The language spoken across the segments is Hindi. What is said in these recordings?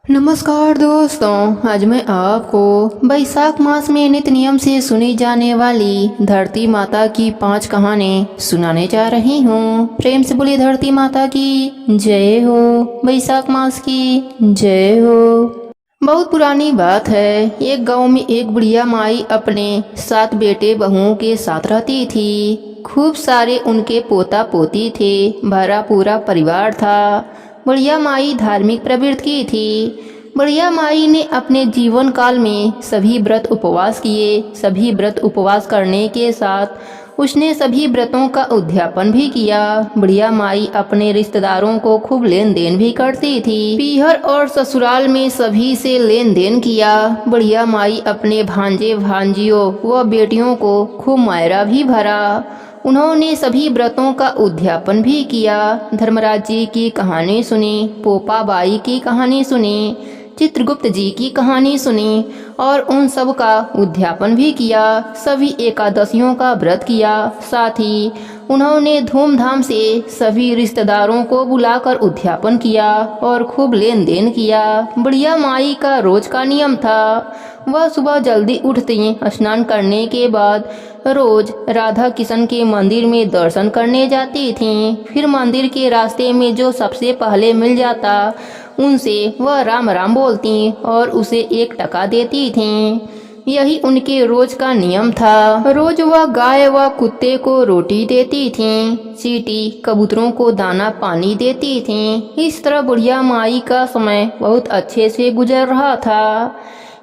नमस्कार दोस्तों, आज मैं आपको बैसाख मास में नित्य नियम से सुनी जाने वाली धरती माता की 5 कहानी सुनाने जा रही हूँ। प्रेम से बोलिए धरती माता की जय हो, बैसाख मास की जय हो। बहुत पुरानी बात है। एक गांव में एक बुढ़िया माई अपने 7 बेटे बहुओं के साथ रहती थी। खूब सारे उनके पोता पोती थे, भरा पूरा परिवार था। बुढ़िया माई धार्मिक प्रवृत्ति की थी। बुढ़िया माई ने अपने जीवन काल में सभी व्रत उपवास किए। सभी व्रत उपवास करने के साथ उसने सभी व्रतों का उद्यापन भी किया। बुढ़िया माई अपने रिश्तेदारों को खूब लेन देन भी करती थी। पीहर और ससुराल में सभी से लेन देन किया। बुढ़िया माई अपने भांजे भांजियों व बेटियों को खूब मायरा भी भरा। उन्होंने सभी व्रतों का उद्यापन भी किया। धर्मराज जी की कहानी सुनी, पोपा बाई की कहानी सुनी, चित्रगुप्त जी की कहानी सुनी और उन सब का उद्यापन भी किया। सभी एकादशियों का व्रत किया। साथ ही उन्होंने धूमधाम से सभी रिश्तेदारों को बुलाकर उद्यापन किया और खूब लेन देन किया। बुढ़िया माई का रोज का नियम था। वह सुबह जल्दी उठती, स्नान करने के बाद रोज राधा किशन के मंदिर में दर्शन करने जाती थीं। फिर मंदिर के रास्ते में जो सबसे पहले मिल जाता उनसे वह राम राम बोलती और उसे 1 टका देती थीं। यही उनके रोज का नियम था। रोज वह गाय व कुत्ते को रोटी देती थीं, चींटी कबूतरों को दाना पानी देती थीं। इस तरह बुढ़िया माई का समय बहुत अच्छे से गुजर रहा था।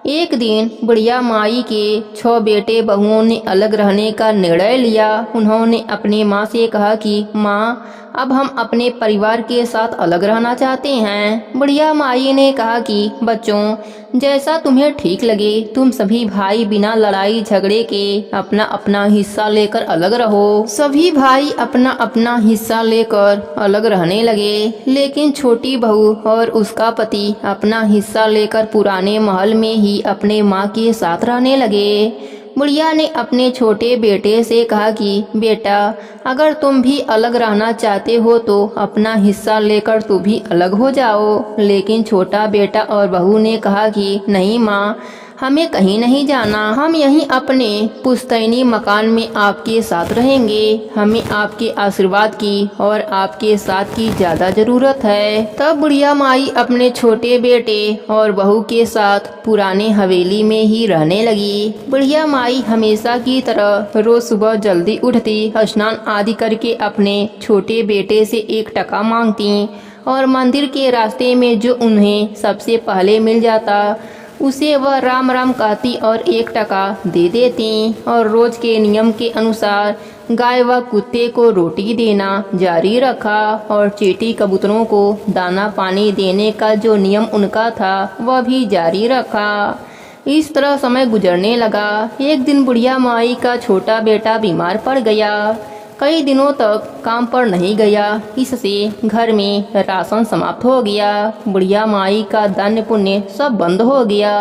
एक दिन बुढ़िया माई के 6 बेटे बहुओं ने अलग रहने का निर्णय लिया। उन्होंने अपनी माँ से कहा कि माँ, अब हम अपने परिवार के साथ अलग रहना चाहते हैं। बुढ़िया माई ने कहा कि बच्चों, जैसा तुम्हें ठीक लगे, तुम सभी भाई बिना लड़ाई झगड़े के अपना अपना हिस्सा लेकर अलग रहो। सभी भाई अपना अपना हिस्सा लेकर अलग रहने लगे, लेकिन छोटी बहू और उसका पति अपना हिस्सा लेकर पुराने महल में ही अपने माँ के साथ रहने लगे। बुढ़िया ने अपने छोटे बेटे से कहा कि बेटा, अगर तुम भी अलग रहना चाहते हो तो अपना हिस्सा लेकर तुम भी अलग हो जाओ। लेकिन छोटा बेटा और बहू ने कहा कि नहीं माँ, हमें कहीं नहीं जाना, हम यहीं अपने पुश्तैनी मकान में आपके साथ रहेंगे। हमें आपके आशीर्वाद की और आपके साथ की ज्यादा जरूरत है। तब बुढ़िया माई अपने छोटे बेटे और बहू के साथ पुराने हवेली में ही रहने लगी। बुढ़िया माई हमेशा की तरह रोज सुबह जल्दी उठती, स्नान आदि करके अपने छोटे बेटे से 1 टका मांगती और मंदिर के रास्ते में जो उन्हें सबसे पहले मिल जाता उसे वह राम राम कहती और 1 टका दे देती। और रोज के नियम के अनुसार गाय व कुत्ते को रोटी देना जारी रखा और चींटी कबूतरों को दाना पानी देने का जो नियम उनका था वह भी जारी रखा। इस तरह समय गुजरने लगा। एक दिन बुढ़िया माई का छोटा बेटा बीमार पड़ गया। कई दिनों तक काम पर नहीं गया। इससे घर में राशन समाप्त हो गया। बुढ़िया माई का दान पुण्य सब बंद हो गया।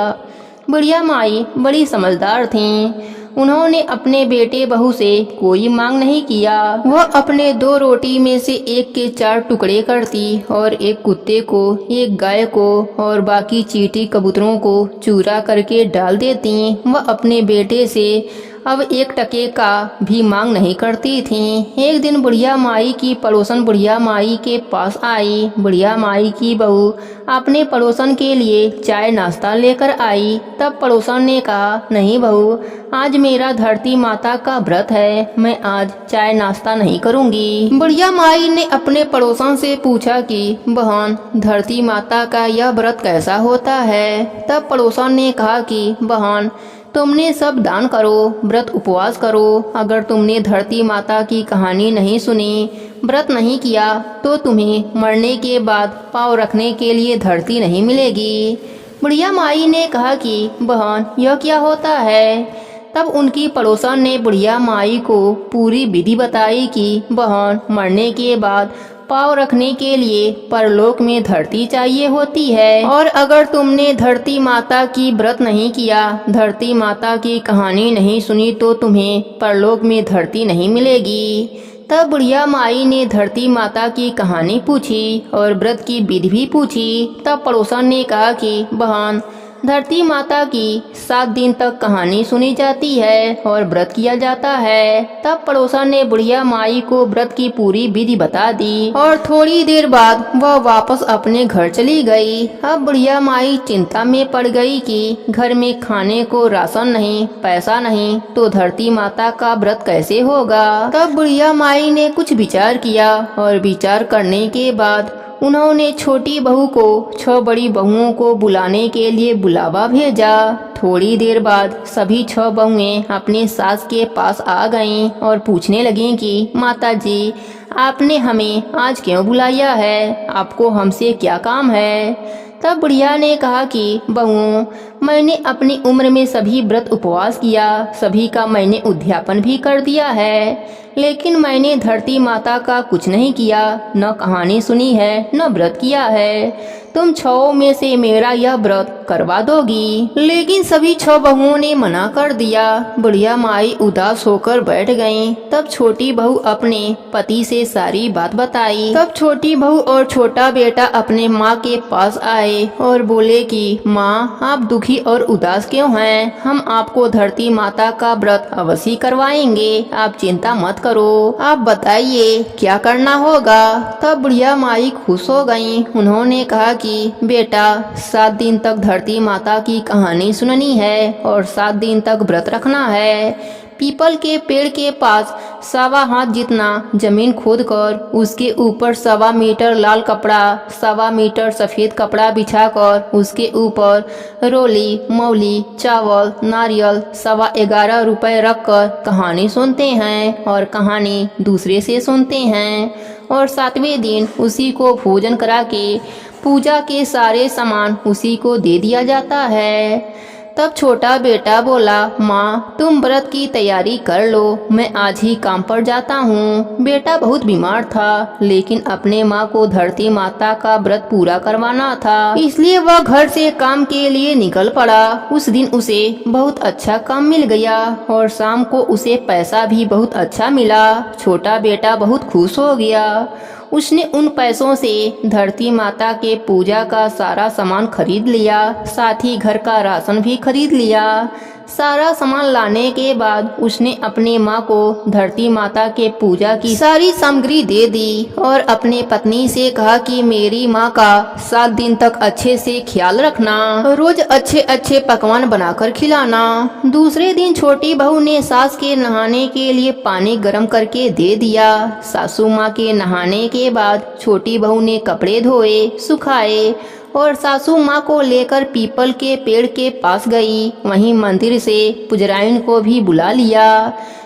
बुढ़िया माई बड़ी समझदार थीं। उन्होंने अपने बेटे बहू से कोई मांग नहीं किया। वह अपने 2 रोटी में से 1 के 4 टुकड़े करती और 1 कुत्ते को, 1 गाय को और बाकी चींटी कबूतरों को चूरा करके डाल देती। वह अपने बेटे से अब 1 टके का भी मांग नहीं करती थीं। एक दिन बुढ़िया माई की पड़ोसन बुढ़िया माई के पास आई। बुढ़िया माई की बहू अपने पड़ोसन के लिए चाय नाश्ता लेकर आई। तब पड़ोसन ने कहा, नहीं बहू, आज मेरा धरती माता का व्रत है, मैं आज चाय नाश्ता नहीं करूंगी। बुढ़िया माई ने अपने पड़ोसन से पूछा कि बहन, धरती माता का यह व्रत कैसा होता है? तब पड़ोसन ने कहा कि बहन, तुमने सब दान करो, व्रत उपवास करो। अगर तुमने धरती माता की कहानी नहीं सुनी, व्रत नहीं किया तो तुम्हें मरने के बाद पाँव रखने के लिए धरती नहीं मिलेगी। बुढ़िया माई ने कहा कि बहन, यह क्या होता है? तब उनकी पड़ोसन ने बुढ़िया माई को पूरी विधि बताई कि बहन, मरने के बाद पाँव रखने के लिए परलोक में धरती चाहिए होती है और अगर तुमने धरती माता की व्रत नहीं किया, धरती माता की कहानी नहीं सुनी तो तुम्हें परलोक में धरती नहीं मिलेगी। तब बुढ़िया माई ने धरती माता की कहानी पूछी और व्रत की विधि भी पूछी। तब पड़ोसन ने कहा कि बहन, धरती माता की 7 दिन तक कहानी सुनी जाती है और व्रत किया जाता है। तब पड़ोसन ने बुढ़िया माई को व्रत की पूरी विधि बता दी और थोड़ी देर बाद वह वापस अपने घर चली गई। अब बुढ़िया माई चिंता में पड़ गई कि घर में खाने को राशन नहीं, पैसा नहीं, तो धरती माता का व्रत कैसे होगा। तब बुढ़िया माई ने कुछ विचार किया और विचार करने के बाद उन्होंने छोटी बहू को 6 बड़ी बहुओं को बुलाने के लिए बुलावा भेजा। थोड़ी देर बाद सभी 6 बहुएं अपने सास के पास आ गईं और पूछने लगीं कि माता जी, आपने हमें आज क्यों बुलाया है? आपको हमसे क्या काम है? तब बुढ़िया ने कहा कि बहुओं, मैंने अपनी उम्र में सभी व्रत उपवास किया, सभी का मैंने उद्यापन भी कर दिया है, लेकिन मैंने धरती माता का कुछ नहीं किया, न कहानी सुनी है, न व्रत किया है। तुम 6 में से मेरा यह व्रत करवा दोगी? लेकिन सभी 6 बहुओं ने मना कर दिया। बुढ़िया माई उदास होकर बैठ गईं। तब छोटी बहू अपने पति से सारी बात बताई। तब छोटी बहू और छोटा बेटा अपने माँ के पास आए और बोले कि माँ, आप दुखी और उदास क्यों हैं? हम आपको धरती माता का व्रत अवश्य करवाएंगे, आप चिंता मत करो। आप बताइए क्या करना होगा? तब बुढ़िया माई खुश हो गईं। उन्होंने कहा कि बेटा, 7 दिन तक धरती माता की कहानी सुननी है और 7 दिन तक व्रत रखना है। पीपल के पेड़ के पास 1.25 हाथ जितना जमीन खोदकर उसके ऊपर 1.25 मीटर लाल कपड़ा, 1.25 मीटर सफेद कपड़ा बिछाकर उसके ऊपर रोली, मौली, चावल, नारियल 11.25 रुपए रखकर कहानी सुनते हैं और कहानी दूसरे से सुनते हैं और 7वें दिन उसी को भोजन करा के पूजा के सारे सामान उसी को दे दिया जाता है। तब छोटा बेटा बोला, माँ, तुम व्रत की तैयारी कर लो, मैं आज ही काम पर जाता हूँ। बेटा बहुत बीमार था, लेकिन अपने माँ को धरती माता का व्रत पूरा करवाना था, इसलिए वह घर से काम के लिए निकल पड़ा। उस दिन उसे बहुत अच्छा काम मिल गया और शाम को उसे पैसा भी बहुत अच्छा मिला। छोटा बेटा बहुत खुश हो गया। उसने उन पैसों से धरती माता के पूजा का सारा सामान खरीद लिया, साथ ही घर का राशन भी खरीद लिया। सारा सामान लाने के बाद उसने अपने माँ को धरती माता के पूजा की सारी सामग्री दे दी और अपने पत्नी से कहा कि मेरी माँ का 7 दिन तक अच्छे से ख्याल रखना, रोज अच्छे अच्छे पकवान बनाकर खिलाना। दूसरे दिन छोटी बहू ने सास के नहाने के लिए पानी गर्म करके दे दिया। सासू माँ के नहाने के बाद छोटी बहू ने कपड़े धोए, सुखाए और सासू माँ को लेकर पीपल के पेड़ के पास गई। वहीं मंदिर से पुजराइन को भी बुला लिया।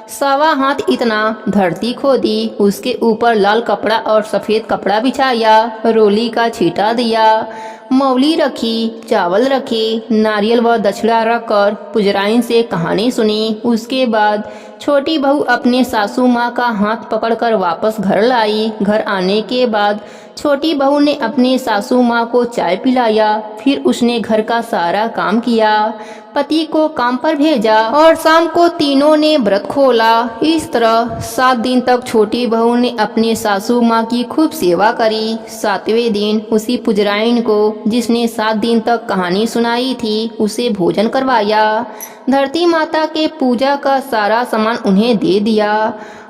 1.25 हाथ इतना धरती खोदी, उसके ऊपर लाल कपड़ा और सफेद कपड़ा बिछाया, रोली का छींटा दिया, मौली रखी, चावल रखे, नारियल व दक्षिणा रखकर पुजराइन से कहानी सुनी। उसके बाद छोटी बहू अपने सासू माँ का हाथ पकड़कर वापस घर लाई। घर आने के बाद छोटी बहू ने अपने सासू माँ को चाय पिलाया, फिर उसने घर का सारा काम किया, पति को काम पर भेजा और शाम को तीनों ने व्रत खोला। इस तरह 7 दिन तक छोटी बहू ने अपने सासू माँ की खूब सेवा करी। 7वें दिन उसी पुजराइन को, जिसने 7 दिन तक कहानी सुनाई थी, उसे भोजन करवाया। धरती माता के पूजा का सारा सामान उन्हें दे दिया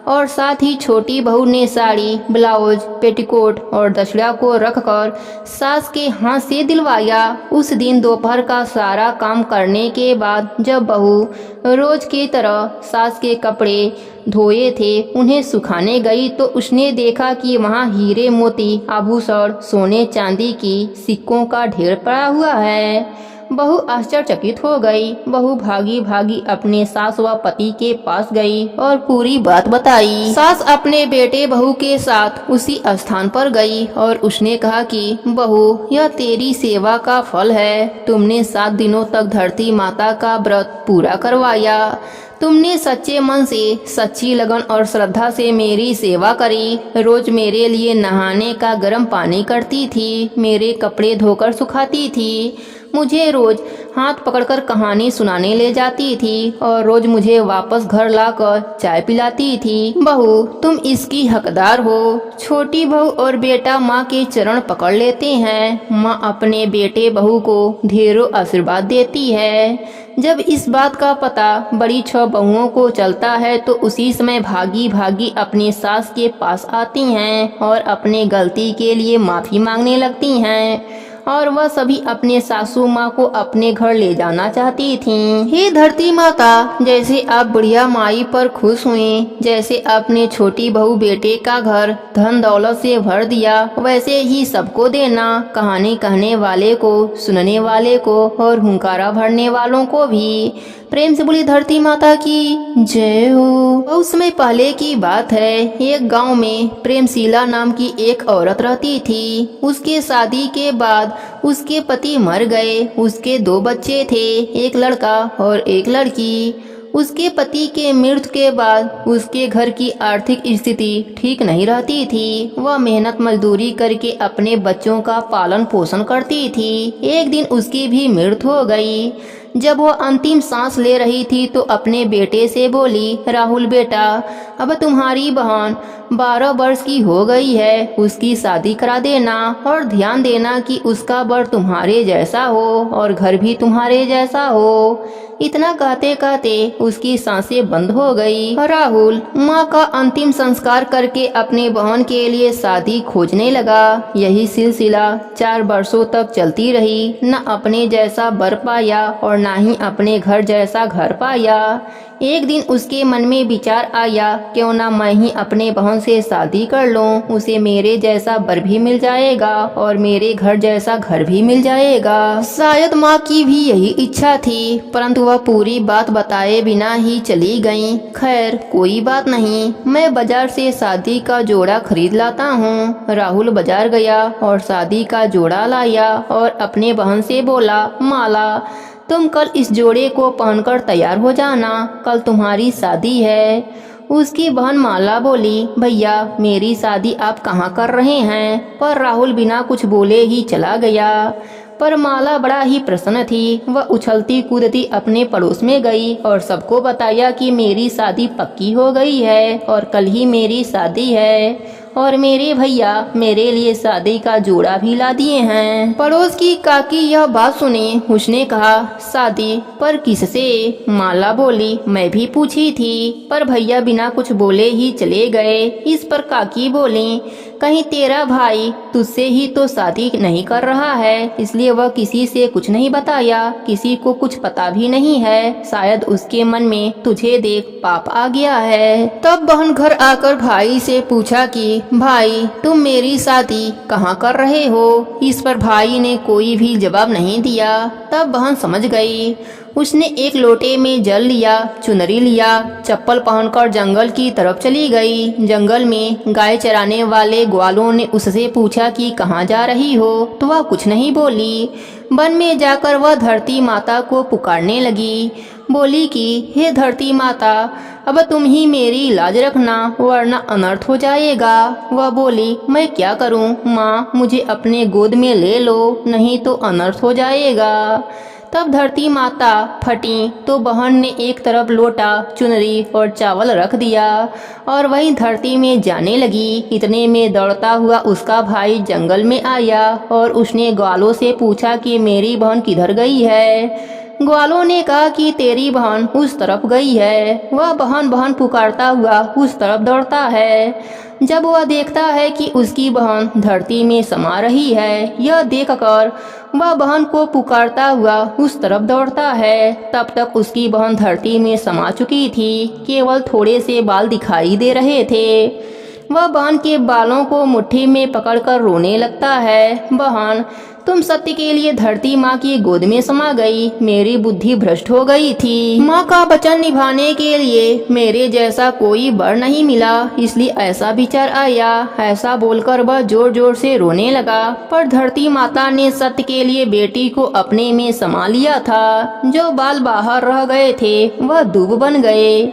और साथ ही छोटी बहू ने साड़ी, ब्लाउज, पेटीकोट और दक्षिणा को रखकर सास के हाथ से दिलवाया। उस दिन दोपहर का सारा काम करने के बाद जब बहू रोज की तरह सास के कपड़े धोए थे उन्हें सुखाने गई तो उसने देखा कि वहाँ हीरे मोती, आभूषण, सोने चांदी की सिक्कों का ढेर पड़ा हुआ है। बहू आश्चर्यचकित हो गई। बहू भागी भागी अपने सास व पति के पास गई और पूरी बात बताई। सास अपने बेटे बहू के साथ उसी स्थान पर गई और उसने कहा कि बहू, यह तेरी सेवा का फल है। तुमने 7 दिनों तक धरती माता का व्रत पूरा करवाया। तुमने सच्चे मन से, सच्ची लगन और श्रद्धा से मेरी सेवा करी। रोज मेरे लिए नहाने का गर्म पानी करती थी, मेरे कपड़े धोकर सुखाती थी, मुझे रोज हाथ पकड़कर कहानी सुनाने ले जाती थी और रोज मुझे वापस घर लाकर चाय पिलाती थी। बहू, तुम इसकी हकदार हो। छोटी बहू और बेटा माँ के चरण पकड़ लेते हैं। माँ अपने बेटे बहू को ढेरों आशीर्वाद देती है। जब इस बात का पता बड़ी 6 बहुओं को चलता है तो उसी समय भागी भागी अपनी सास के पास आती हैं और अपने गलती के लिए माफ़ी मांगने लगती हैं और वह सभी अपने सासू माँ को अपने घर ले जाना चाहती थीं। हे धरती माता, जैसे आप बुढ़िया माई पर खुश हुई, जैसे आपने छोटी बहू बेटे का घर धन दौलत से भर दिया, वैसे ही सबको देना, कहानी कहने वाले को, सुनने वाले को और हुंकारा भरने वालों को भी। प्रेम से बोली धरती माता की जय हो। बहुत समय पहले की बात है। एक गांव में प्रेमशीला नाम की एक औरत रहती थी। उसके शादी के बाद उसके पति मर गए। उसके 2 बच्चे थे, एक लड़का और एक लड़की। उसके पति के मृत्यु के बाद उसके घर की आर्थिक स्थिति ठीक नहीं रहती थी। वह मेहनत मजदूरी करके अपने बच्चों का पालन पोषण करती थी। एक दिन उसकी भी मृत्यु हो गई। जब वह अंतिम सांस ले रही थी तो अपने बेटे से बोली, राहुल बेटा, अब तुम्हारी बहन 12 वर्ष की हो गई है, उसकी शादी करा देना और ध्यान देना कि उसका वर तुम्हारे जैसा हो और घर भी तुम्हारे जैसा हो। इतना कहते कहते उसकी सांसें बंद हो गई। राहुल माँ का अंतिम संस्कार करके अपने बहन के लिए शादी खोजने लगा। यही सिलसिला 4 वर्षों तक चलती रही। न अपने जैसा वर पाया और न ही अपने घर जैसा घर पाया। एक दिन उसके मन में विचार आया, क्यों ना मैं ही अपने बहन से शादी कर लूं। उसे मेरे जैसा वर भी मिल जाएगा और मेरे घर जैसा घर भी मिल जाएगा। शायद माँ की भी यही इच्छा थी, परंतु वह पूरी बात बताए बिना ही चली गई। खैर कोई बात नहीं, मैं बाजार से शादी का जोड़ा खरीद लाता हूँ। राहुल बाजार गया और शादी का जोड़ा लाया और अपने बहन से बोला, माला, तुम कल इस जोड़े को पहनकर तैयार हो जाना, कल तुम्हारी शादी है। उसकी बहन माला बोली, भैया मेरी शादी आप कहाँ कर रहे हैं? पर राहुल बिना कुछ बोले ही चला गया। पर माला बड़ा ही प्रसन्न थी। वह उछलती कूदती अपने पड़ोस में गई और सबको बताया कि मेरी शादी पक्की हो गई है और कल ही मेरी शादी है और मेरे भैया मेरे लिए शादी का जोड़ा भी ला दिए हैं। पड़ोस की काकी यह बात सुनी। उसने कहा, शादी पर किससे? माला बोली, मैं भी पूछी थी, पर भैया बिना कुछ बोले ही चले गए। इस पर काकी बोली, कहीं तेरा भाई तुझसे ही तो शादी नहीं कर रहा है, इसलिए वह किसी से कुछ नहीं बताया, किसी को कुछ पता भी नहीं है। शायद उसके मन में तुझे देख पाप आ गया है। तब बहन घर आकर भाई से पूछा कि भाई तुम मेरी शादी कहाँ कर रहे हो? इस पर भाई ने कोई भी जवाब नहीं दिया। तब बहन समझ गई। उसने एक लोटे में जल लिया, चुनरी लिया, चप्पल पहनकर जंगल की तरफ चली गई। जंगल में गाय चराने वाले ग्वालों ने उससे पूछा कि कहाँ जा रही हो, तो वह कुछ नहीं बोली। वन में जाकर वह धरती माता को पुकारने लगी। बोली कि हे धरती माता, अब तुम ही मेरी इलाज रखना, वरना अनर्थ हो जाएगा। वह बोली, मैं क्या करूं माँ, मुझे अपने गोद में ले लो, नहीं तो अनर्थ हो जाएगा। तब धरती माता फटी तो बहन ने एक तरफ लोटा, चुनरी और चावल रख दिया और वहीं धरती में जाने लगी। इतने में दौड़ता हुआ उसका भाई जंगल में आया और उसने ग्वालों से पूछा कि मेरी बहन किधर गई है। ग्वालों ने कहा कि तेरी बहन उस तरफ गई है। वह बहन बहन पुकारता हुआ उस तरफ दौड़ता है। जब वह देखता है कि उसकी बहन धरती में समा रही है, यह देखकर वह बहन को पुकारता हुआ उस तरफ दौड़ता है। तब तक उसकी बहन धरती में समा चुकी थी, केवल थोड़े से बाल दिखाई दे रहे थे। वह बहन के बालों को मुट्ठी में पकड़कर रोने लगता है, बहन तुम सत्य के लिए धरती माँ की गोद में समा गई, मेरी बुद्धि भ्रष्ट हो गई थी। माँ का वचन निभाने के लिए मेरे जैसा कोई वर नहीं मिला, इसलिए ऐसा विचार आया। ऐसा बोलकर वह जोर जोर से रोने लगा। पर धरती माता ने सत्य के लिए बेटी को अपने में समा लिया था। जो बाल बाहर रह गए थे वह दूब बन गए।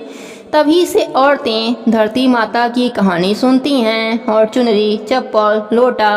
तभी से औरतें धरती माता की कहानी सुनती हैं और चुनरी, चप्पल, लोटा,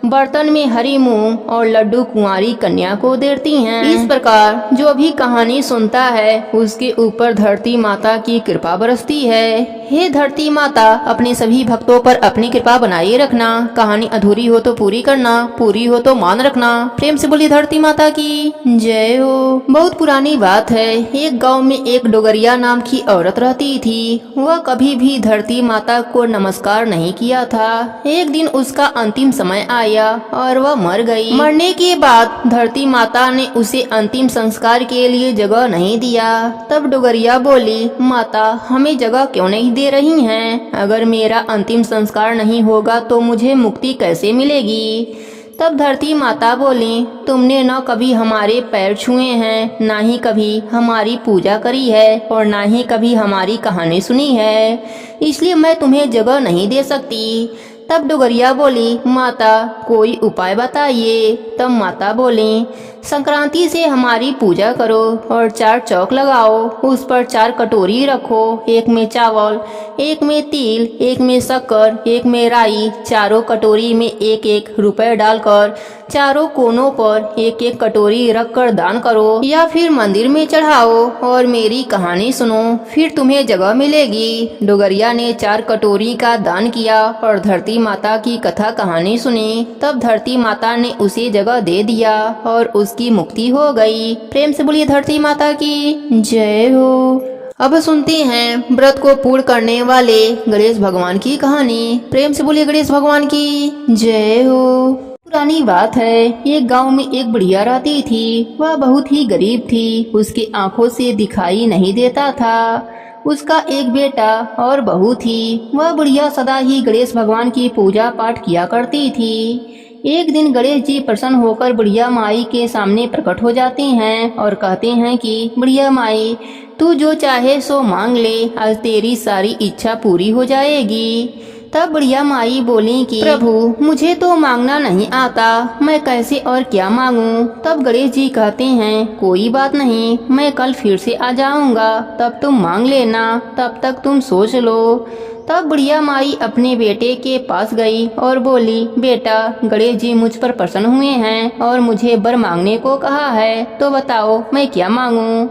बर्तन में हरी मूंग और लड्डू कुंवारी कन्या को देती हैं। इस प्रकार जो भी कहानी सुनता है उसके ऊपर धरती माता की कृपा बरसती है। हे धरती माता, अपने सभी भक्तों पर अपनी कृपा बनाए रखना। कहानी अधूरी हो तो पूरी करना, पूरी हो तो मान रखना। प्रेम से बोली धरती माता की जय हो। बहुत पुरानी बात है। एक गांव में एक डोगरिया नाम की औरत रहती थी। वह कभी भी धरती माता को नमस्कार नहीं किया था। एक दिन उसका अंतिम समय आया और वह मर गई। मरने के बाद धरती माता ने उसे अंतिम संस्कार के लिए जगह नहीं दिया। तब डोगरिया बोली, माता हमें जगह क्यों नहीं दे रही हैं? अगर मेरा अंतिम संस्कार नहीं होगा तो मुझे मुक्ति कैसे मिलेगी? तब धरती माता बोली, तुमने न कभी हमारे पैर छुए हैं, ना ही कभी हमारी पूजा करी है और ना ही कभी हमारी कहानी सुनी है, इसलिए मैं तुम्हें जगह नहीं दे सकती। तब डोगरिया बोली, माता कोई उपाय बताइए। तब माता बोली, संक्रांति से हमारी पूजा करो और 4 चौक लगाओ, उस पर 4 कटोरी रखो, एक में चावल, एक में तिल, एक में शक्कर, एक में राई, चारों कटोरी में 1-1 रुपए डालकर चारों कोनों पर 1-1 कटोरी रखकर दान करो या फिर मंदिर में चढ़ाओ और मेरी कहानी सुनो, फिर तुम्हें जगह मिलेगी। डोगरिया ने 4 कटोरी का दान किया और धरती माता की कथा कहानी सुनी। तब धरती माता ने उसे जगह दे दिया और उसकी मुक्ति हो गई। प्रेम से बोलिए धरती माता की जय हो। अब सुनते हैं व्रत को पूर्ण करने वाले गणेश भगवान की कहानी। प्रेम से बोलिए गणेश भगवान की जय हो। पुरानी बात है। एक गांव में एक बुढ़िया रहती थी। वह बहुत ही गरीब थी। उसकी आंखों से दिखाई नहीं देता था। उसका एक बेटा और बहू थी। वह बुढ़िया सदा ही गणेश भगवान की पूजा पाठ किया करती थी। एक दिन गणेश जी प्रसन्न होकर बुढ़िया माई के सामने प्रकट हो जाते हैं और कहते हैं कि बुढ़िया माई, तू जो चाहे सो मांग ले, आज तेरी सारी इच्छा पूरी हो जाएगी। तब बुढ़िया माई बोली कि प्रभु मुझे तो मांगना नहीं आता, मैं कैसे और क्या मांगूं? तब गणेश जी कहते हैं, कोई बात नहीं, मैं कल फिर से आ जाऊंगा, तब तुम मांग लेना, तब तक तुम सोच लो। तब बुढ़िया माई अपने बेटे के पास गई और बोली, बेटा गणेश जी मुझ पर प्रसन्न हुए हैं और मुझे वर मांगने को कहा है, तो बताओ मैं क्या मांगूं?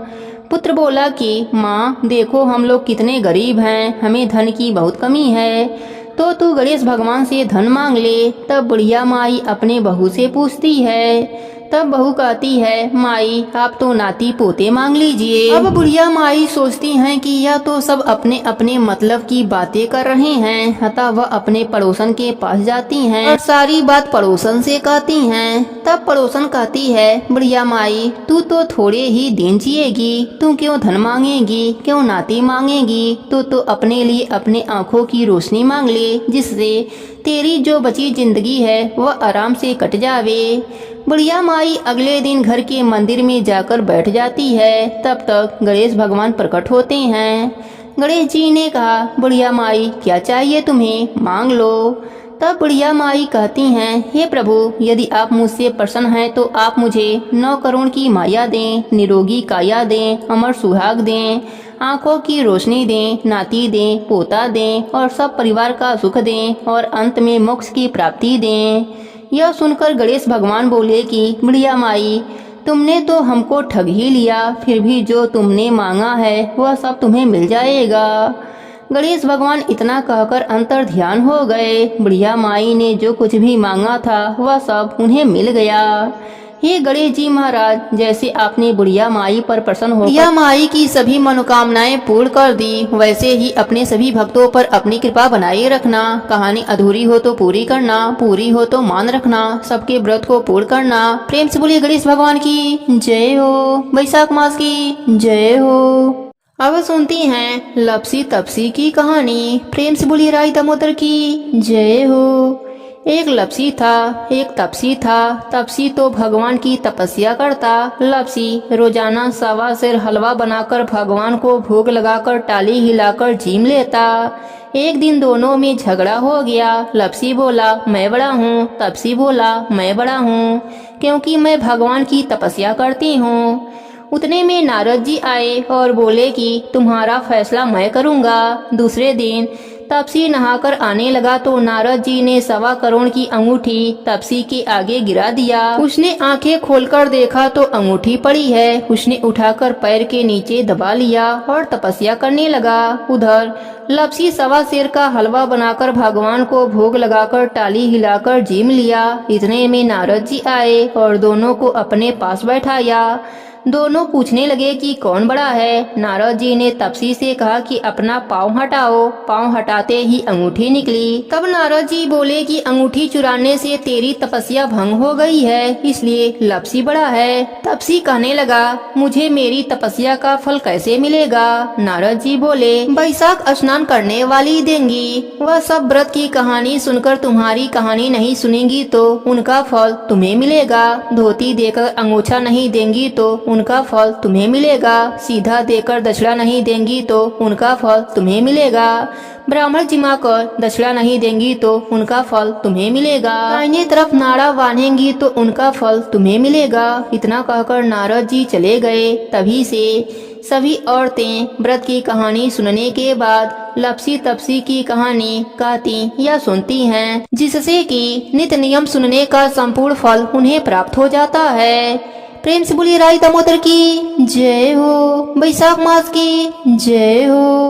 पुत्र बोला कि माँ देखो हम लोग कितने गरीब हैं, हमें धन की बहुत कमी है, तो तू गणेश भगवान से धन मांग ले। तब बुढ़िया माई अपने बहू से पूछती है। तब बहू कहती है, माई आप तो नाती पोते मांग लीजिए। अब बुढ़िया माई सोचती हैं कि यह तो सब अपने अपने मतलब की बातें कर रहे हैं, अतः वह अपने पड़ोसन के पास जाती हैं और सारी बात पड़ोसन से कहती हैं। तब पड़ोसन कहती है, बुढ़िया माई तू तो थोड़े ही दिन जिएगी, तू क्यों धन मांगेगी, क्यों नाती मांगेगी? तो अपने लिए अपने आँखों की रोशनी मांग ले, जिससे तेरी जो बची जिंदगी है वह आराम से कट जावे। बुढ़िया माई अगले दिन घर के मंदिर में जाकर बैठ जाती है। तब तक गणेश भगवान प्रकट होते हैं। गणेश जी ने कहा, बुढ़िया माई क्या चाहिए तुम्हें, मांग लो। तब बुढ़िया माई कहती हैं, हे प्रभु यदि आप मुझसे प्रसन्न हैं तो आप मुझे 9 करोड़ की माया दें, निरोगी काया दें, अमर सुहाग दें, आंखों की रोशनी दें, नाती दें, पोता दें और सब परिवार का सुख दें और अंत में मोक्ष की प्राप्ति दें। यह सुनकर गणेश भगवान बोले कि बुढ़िया माई तुमने तो हमको ठग ही लिया, फिर भी जो तुमने मांगा है वह सब तुम्हें मिल जाएगा। गणेश भगवान इतना कहकर अंतर ध्यान हो गए। बुढ़िया माई ने जो कुछ भी मांगा था वह सब उन्हें मिल गया। हे गणेश जी महाराज, जैसे आपने बुढ़िया माई पर प्रसन्न होकर बुढ़िया माई की सभी मनोकामनाएं पूर्ण कर दी, वैसे ही अपने सभी भक्तों पर अपनी कृपा बनाए रखना। कहानी अधूरी हो तो पूरी करना, पूरी हो तो मान रखना, सबके व्रत को पूर्ण करना। प्रेम से बोलिए गणेश भगवान की जय हो। वैशाख मास की जय हो। अब सुनती हैं लपसी तपसी की कहानी। प्रेम से बोलिए राई दामोदर की जय हो। एक लपसी था, एक तपसी था। तपसी तो भगवान की तपस्या करता। लपसी रोजाना 1.25 सेर हलवा बनाकर भगवान को भोग लगाकर टाली हिलाकर जीम लेता। एक दिन दोनों में झगड़ा हो गया। लपसी बोला मैं बड़ा हूँ, तपसी बोला मैं बड़ा हूँ, क्योंकि मैं भगवान की तपस्या करती हूँ। उतने में नारद जी आए और बोले कि तुम्हारा फैसला मैं करूँगा। दूसरे दिन तपसी नहाकर आने लगा तो नारद जी ने 1.25 करोड़ की अंगूठी तपसी के आगे गिरा दिया। उसने आंखें खोलकर देखा तो अंगूठी पड़ी है। उसने उठाकर पैर के नीचे दबा लिया और तपस्या करने लगा। उधर लपसी 1.25 सेर का हलवा बनाकर भगवान को भोग लगाकर टाली हिलाकर जीम लिया। इतने में नारद जी आए और दोनों को अपने पास बैठाया। दोनों पूछने लगे कि कौन बड़ा है। नारद जी ने तपसी से कहा कि अपना पाँव हटाओ। पाँव हटाते ही अंगूठी निकली। तब नारद जी बोले कि अंगूठी चुराने से तेरी तपस्या भंग हो गई है, इसलिए लपसी बड़ा है। तपसी कहने लगा, मुझे मेरी तपस्या का फल कैसे मिलेगा? नारद जी बोले, बैसाख स्नान करने वाली देंगी। वह सब व्रत की कहानी सुनकर तुम्हारी कहानी नहीं सुनेंगी तो उनका फल तुम्हें मिलेगा। धोती देकर अंगूछा नहीं देंगी तो उनका फल तुम्हें मिलेगा। सीधा देकर दक्षिणा नहीं देंगी तो उनका फल तुम्हें मिलेगा। ब्राह्मण जिमा कर दक्षिणा नहीं देंगी तो उनका फल तुम्हें मिलेगा। दाहिने तरफ नाड़ा बांधेंगी तो उनका फल तुम्हें मिलेगा। इतना कहकर नारद जी चले गए। तभी से सभी औरतें व्रत की कहानी सुनने के बाद लपसी तपसी की कहानी कहती या सुनती हैं, जिससे कि नित्य नियम सुनने का संपूर्ण फल उन्हें प्राप्त हो जाता है। प्रेम से बोलिए राई दामोदर की जय हो, बैसाख मास की जय हो।